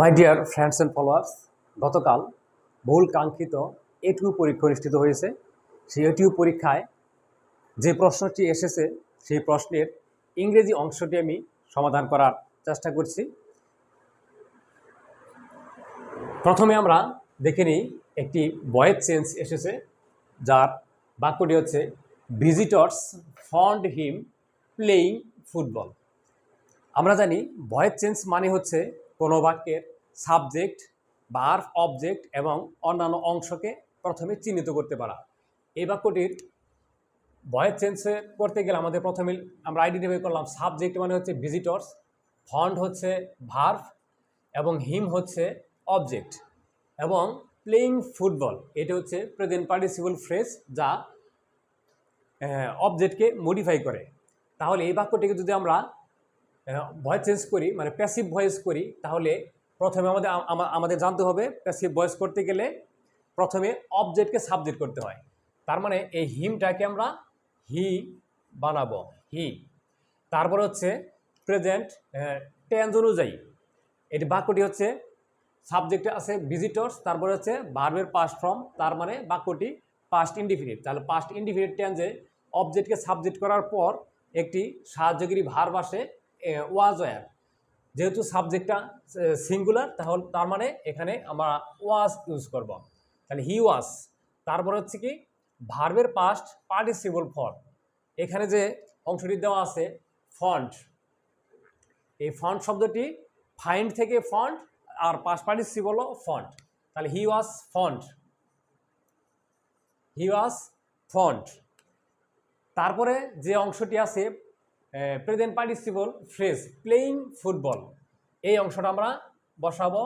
My dear friends and followers, গতকাল বহুল কাঙ্ক্ষিত এটিউ পরীক্ষা অনুষ্ঠিত হয়েছে। সেই এটিউ পরীক্ষায় যে প্রশ্নটি এসেছে সেই প্রশ্নের ইংরেজি অংশটি আমি সমাধান করার চেষ্টা করছি। প্রথমে আমরা দেখে নিই, একটি ভয়েস চেঞ্জ এসেছে, যার বাক্যটি হচ্ছে visitors found him playing football. আমরা জানি ভয়েস চেঞ্জ মানে হচ্ছে কোনো বাক্যের সাবজেক্ট, ভার্ব, অবজেক্ট এবং অন্যান্য অংশকে প্রথমে চিহ্নিত করতে পারা। এই বাক্যটির ভয়েস চেঞ্জ করতে গেলে আমাদের প্রথমে আমরা আইডেন্টিফাই করলাম সাবজেক্ট মানে হচ্ছে ভিজিটর্স, ফাউন্ড হচ্ছে ভার্ব এবং হিম হচ্ছে অবজেক্ট, এবং প্লেয়িং ফুটবল এটা হচ্ছে প্রেজেন্ট পার্টিসিপল ফ্রেজ, যা অবজেক্টকে মডিফাই করে। তাহলে এই বাক্যটিকে যদি আমরা ভয়েস চেঞ্জ করি, মানে প্যাসিভ ভয়েস করি, তাহলে প্রথমে আমাদের জানতে হবে প্যাসিভ ভয়েস করতে গেলে প্রথমে অবজেক্টকে সাবজেক্ট করতে হয়। তার মানে এই হিমটাকে আমরা হি বানাবো, হি। তারপর হচ্ছে প্রেজেন্ট টেন্স অনুযায়ী এটি বাক্যটি হচ্ছে সাবজেক্টে আছে ভিজিটর্স, তারপরে হচ্ছে ভার্বের পাস্ট ফর্ম, তার মানে বাক্যটি পাস্ট ইনডিফিনিট। তাহলে পাস্ট ইনডিফিনিট টেন্সে অবজেক্টকে সাবজেক্ট করার পর একটি সাহায্যকারী ভার্ব আসে ওয়াজ ওয়ার। যেহেতু সাবজেক্টটা সিঙ্গুলার, তাহলে তার মানে এখানে আমরা ওয়াজ ইউজ করব। তাহলে হি ওয়াজ। তারপর হচ্ছে কি ভার্বের পাস্ট পার্টিসিপল ফর্ম। এখানে যে অংশটি দেওয়া আছে ফন্ট, এই ফন্ট শব্দটি ফাইন্ড থেকে ফন্ট, আর পাস্ট পার্টিসিপল ফন্ট। তাহলে হি ওয়াজ ফন্ট, হি ওয়াজ ফন্ট। তারপরে যে অংশটি আছে present participle phrase playing football, এই অংশটা আমরা বসাবো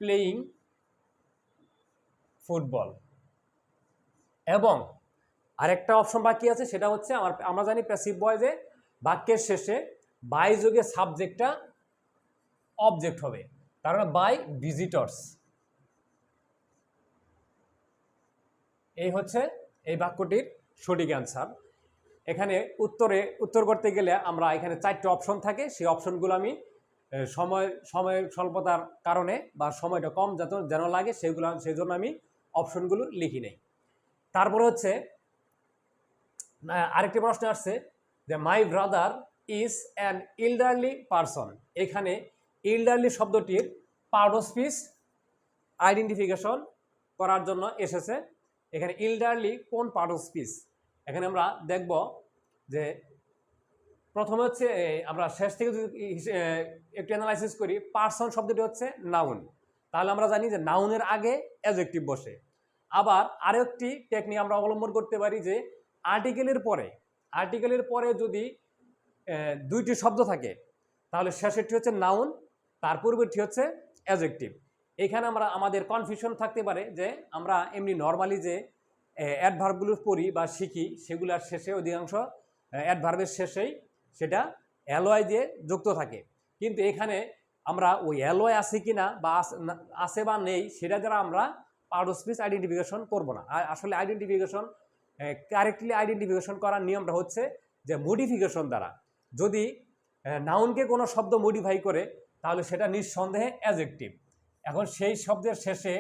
প্লেয়িং ফুটবল। এবং আরেকটা অপশন বাকি আছে, সেটা হচ্ছে আমরা জানি প্যাসিভ ভয়েসে বাক্যের শেষে বাই যোগে সাবজেক্টটা অবজেক্ট হবে, তার মানে বাই ভিজিটর্স। এই হচ্ছে এই বাক্যটির সঠিক অ্যান্সার। এখানে উত্তর করতে গেলে আমরা এখানে 4টে অপশন থাকে, সেই অপশনগুলো আমি সময়ের স্বল্পতার কারণে বা সময়টা কম যেন লাগে সেই জন্য আমি অপশনগুলো লিখি নেই। তারপরে হচ্ছে আরেকটি প্রশ্ন আসছে যে my brother is an elderly person. এখানে এল্ডারলি শব্দটির পার্ট অফ স্পিচ আইডেন্টিফিকেশন করার জন্য এসেছে। এখানে এল্ডারলি কোন পার্ট অফ স্পিচ, এখানে আমরা দেখব যে প্রথমে হচ্ছে আমরা শেষ থেকে যদি একটু অ্যানালাইসিস করি, পারসন শব্দটি হচ্ছে নাউন, তাহলে আমরা জানি যে নাউনের আগে অ্যাডজেক্টিভ বসে। আবার আরেকটি টেকনিক আমরা অবলম্বন করতে পারি যে আর্টিকেলের পরে যদি 2টি শব্দ থাকে, তাহলে শেষেরটি হচ্ছে নাউন, তার পূর্বেরটি হচ্ছে অ্যাডজেক্টিভ। এখানে আমাদের কনফিউশন থাকতে পারে যে আমরা এমনি নর্মালি যে অ্যাডভার্বগুলো পড়ি বা শিখি, সেগুলোর শেষে অধিকাংশ অ্যাডভার্বের শেষেই সেটা অ্যালয় দিয়ে যুক্ত থাকে। কিন্তু এখানে আমরা ওই অ্যালয় আছে কি না বা আছে বা নেই সেটা দ্বারা আমরা পার্ট অফ স্পিচ আইডেন্টিফিকেশন করব না। আসলে কারেক্টলি আইডেন্টিফিকেশন করার নিয়মটা হচ্ছে যে মডিফিকেশন দ্বারা। যদি নাউনকে কোনো শব্দ মডিফাই করে, তাহলে সেটা নিঃসন্দেহে অ্যাডজেক্টিভ। এখন সেই শব্দের শেষে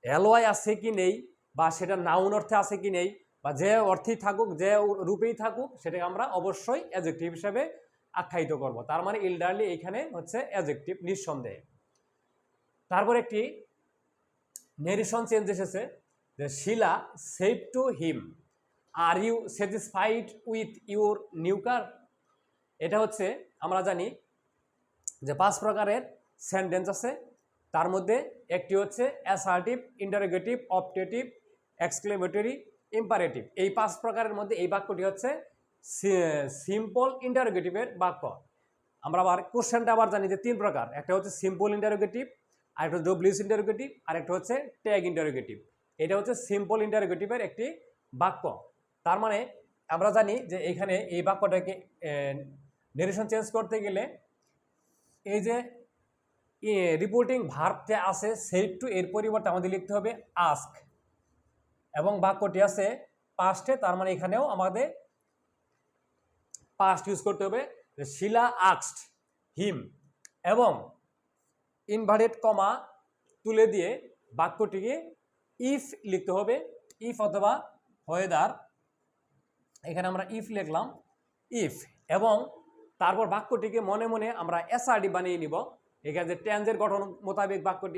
অ্যালয় আছে কি নেই, বা সেটা নাউন অর্থে আছে কি নেই, বা যে অর্থেই থাকুক, যে রূপেই থাকুক, সেটাকে আমরা অবশ্যই অ্যাডজেক্টিভ হিসেবে আখ্যায়িত করব। তার মানে এল্ডারলি এখানে হচ্ছে অ্যাডজেক্টিভ নিঃসন্দেহে। তারপর একটি নেরেশন চেঞ্জ এসেছে যে Sheela said to him, are you satisfied with your new car. এটা হচ্ছে আমরা জানি যে 5 প্রকারের সেন্টেন্স আছে, তার মধ্যে একটি হচ্ছে assertive, interrogative, optative, exclamatory, imperative. এই 5 প্রকারের মধ্যে এই বাক্যটি হচ্ছে সিম্পল ইন্টারোগেটিভের বাক্য। আমরা আবার কোশ্চেনটা আবার জানি যে 3 প্রকার, একটা হচ্ছে সিম্পল ইন্টারোগেটিভ, আরেকটা হচ্ছে ডব্লিউস ইন্টারোগেটিভ, আরেকটা হচ্ছে ট্যাগ ইন্টারোগেটিভ। এটা হচ্ছে সিম্পল ইন্টারোগেটিভের একটি বাক্য। তার মানে আমরা জানি যে এখানে এই বাক্যটাকে নেরেশন চেঞ্জ করতে গেলে এই যে রিপোর্টিং ভার্বটা আছে সেড টু, এর পরিবর্তে আমাদের লিখতে হবে আস্ক, এবং বাক্যটি আছে পাস্টে, তার মানে এখানেও আমাদের পাস্ট ইউজ করতে হবে। শিলা আস্কড হিম, এবং ইনভার্টেড কমা তুলে দিয়ে বাক্যটিকে ইফ লিখতে হবে, ইফ অথবা হোয়েদার। এখানে আমরা ইফ লিখলাম, ইফ, এবং তারপর বাক্যটিকে মনে মনে আমরা এসআরডি বানিয়ে নিব। এখানে যে টেন্সের গঠন মোতাবেক বাক্যটি,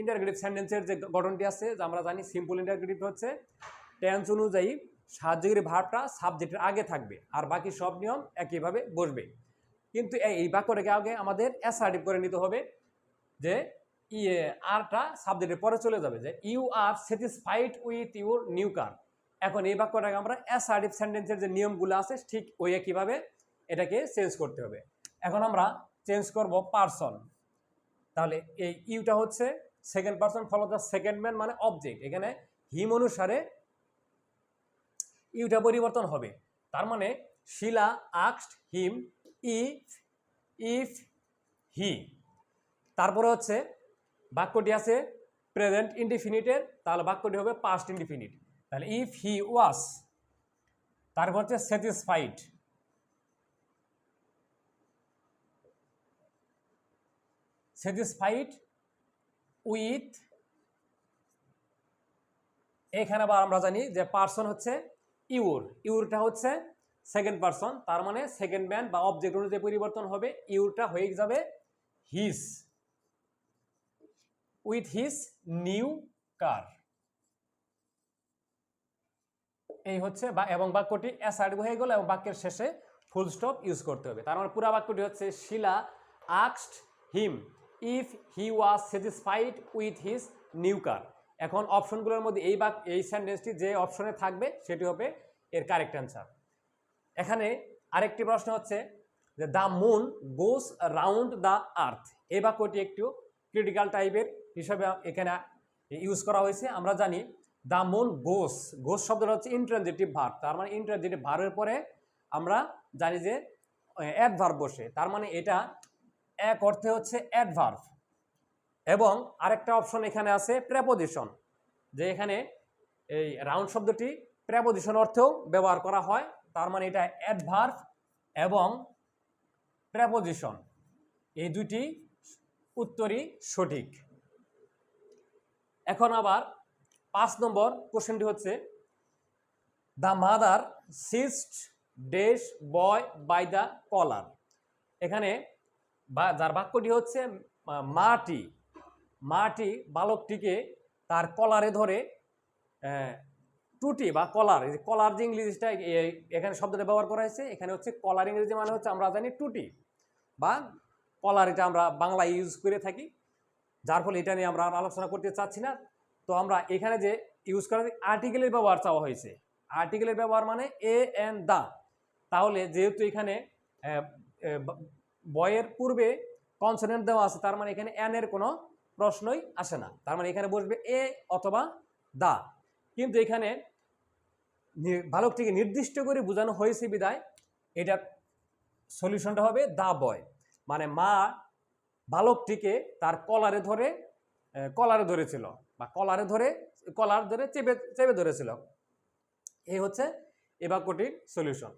ইন্টারগ্রেটিভ সেন্টেন্সের যে গঠনটি আছে, যে আমরা জানি সিম্পল ইন্টারগ্রেটিভ হচ্ছে টেন্স অনুযায়ী সাহায্যকারী ভার্বটা সাবজেক্টের আগে থাকবে আর বাকি সব নিয়ম একইভাবে বসবে। কিন্তু এই বাক্যটাকে আগে আমাদের অ্যাসার্টিভ করে নিতে হবে, যে আরটা সাবজেক্টের পরে চলে যাবে, যে you are satisfied with your new car. এখন এই বাক্যটাকে আমরা অ্যাসার্টিভ সেন্টেন্সের যে নিয়মগুলো আছে ঠিক ওই একইভাবে এটাকে চেঞ্জ করতে হবে। এখন আমরা চেঞ্জ করব পারসন। তাহলে এই ইউটা হচ্ছে second person follow the second man মানে অবজেক্ট। এখানে হিম অনুসারে ইউটা পরিবর্তন হবে। তার মানে শিলা আস্কড হিম ইফ হি। তারপরে হচ্ছে বাক্যটি আছে প্রেজেন্ট ইনডিফিনিটের, তাহলে বাক্যটি হবে পাস্ট ইনডিফিনিট। তাহলে ইফ হি ওয়াজ, তারপর হচ্ছে স্যাটিসফাইড, স্যাটিসফাইড উইথ, এখানে আবার আমরা জানি যে পারসন হচ্ছে ইউরটা হচ্ছে সেকেন্ড পারসন, তার মানে সেকেন্ড ম্যান বা অবজেক্ট অনুযায়ী পরিবর্তন হবে, ইউরটা হয়ে যাবে হিজ, উইথ হিজ নিউ কার। এই হচ্ছে এবং বাক্যটি অ্যাসার্টিভ হয়ে গেল এবং বাক্যের শেষে ফুল স্টপ ইউজ করতে হবে। তার মানে পুরো বাক্যটি হচ্ছে Sheela asked him if he was satisfied with his new car. এখন অপশনগুলোর মধ্যে এই সেন্টেন্সটি যে অপশনে থাকবে সেটি হবে এর কারেক্ট অ্যান্সার। এখানে আরেকটি প্রশ্ন হচ্ছে যে the moon goes round the earth. এই বাক্যটি একটু ক্রিটিক্যাল টাইপের হিসাবে এখানে ইউজ করা হয়েছে। আমরা জানি দ্য মুন গোস শব্দটা হচ্ছে ইন্ট্রানজিটিভ ভার্ব, তার মানে ইন্ট্রানজিটিভ ভার্বের পরে আমরা জানি যে অ্যাডভার্ব বসে, তার মানে এটা এক অর্থে হচ্ছে অ্যাডভার্ব। এবং আরেকটা অপশন এখানে আছে প্রেপোজিশন, যে এখানে এই রাউন্ড শব্দটি প্রেপোজিশন অর্থেও ব্যবহার করা হয়, তার মানে এটা অ্যাডভার্ব এবং প্রেপোজিশন এই দুটি উত্তরই সঠিক। এখন আবার 5 নম্বর কোশ্চেনটি হচ্ছে the mother seized dash boy by the collar. এখানে যার বাক্যটি হচ্ছে মাটি বালকটিকে তার কলারে ধরে, টুটি বা কলার, কলার যে ইংরেজিটা এখানে শব্দটা ব্যবহার করা হয়েছে, এখানে হচ্ছে কলার ইংরেজি মানে হচ্ছে আমরা জানি টুটি বা কলার, এটা আমরা বাংলায় ইউজ করে থাকি, যার ফলে এটা নিয়ে আমরা আলোচনা করতে চাচ্ছি না। তো আমরা এখানে যে ইউজ করা আর্টিকেলের ব্যবহার চাওয়া হয়েছে, আর্টিকেলের ব্যবহার মানে এ এন দা। তাহলে যেহেতু এখানে বয়ের পূর্বে কনসোনেন্ট দেওয়া আছে, তার মানে এখানে এন এর কোনো প্রশ্নই আসে না, তার মানে এখানে বসবে এ অথবা দা। কিন্তু এখানে বালকটিকে নির্দিষ্ট করে বোঝানো হয়েছে বিদায় এটার সলিউশনটা হবে দা বয়, মানে মা বালকটিকে তার কলারে ধরেছিল বা কলার ধরে চেপে ধরেছিল। এই হচ্ছে এ বাক্যটির সলিউশন।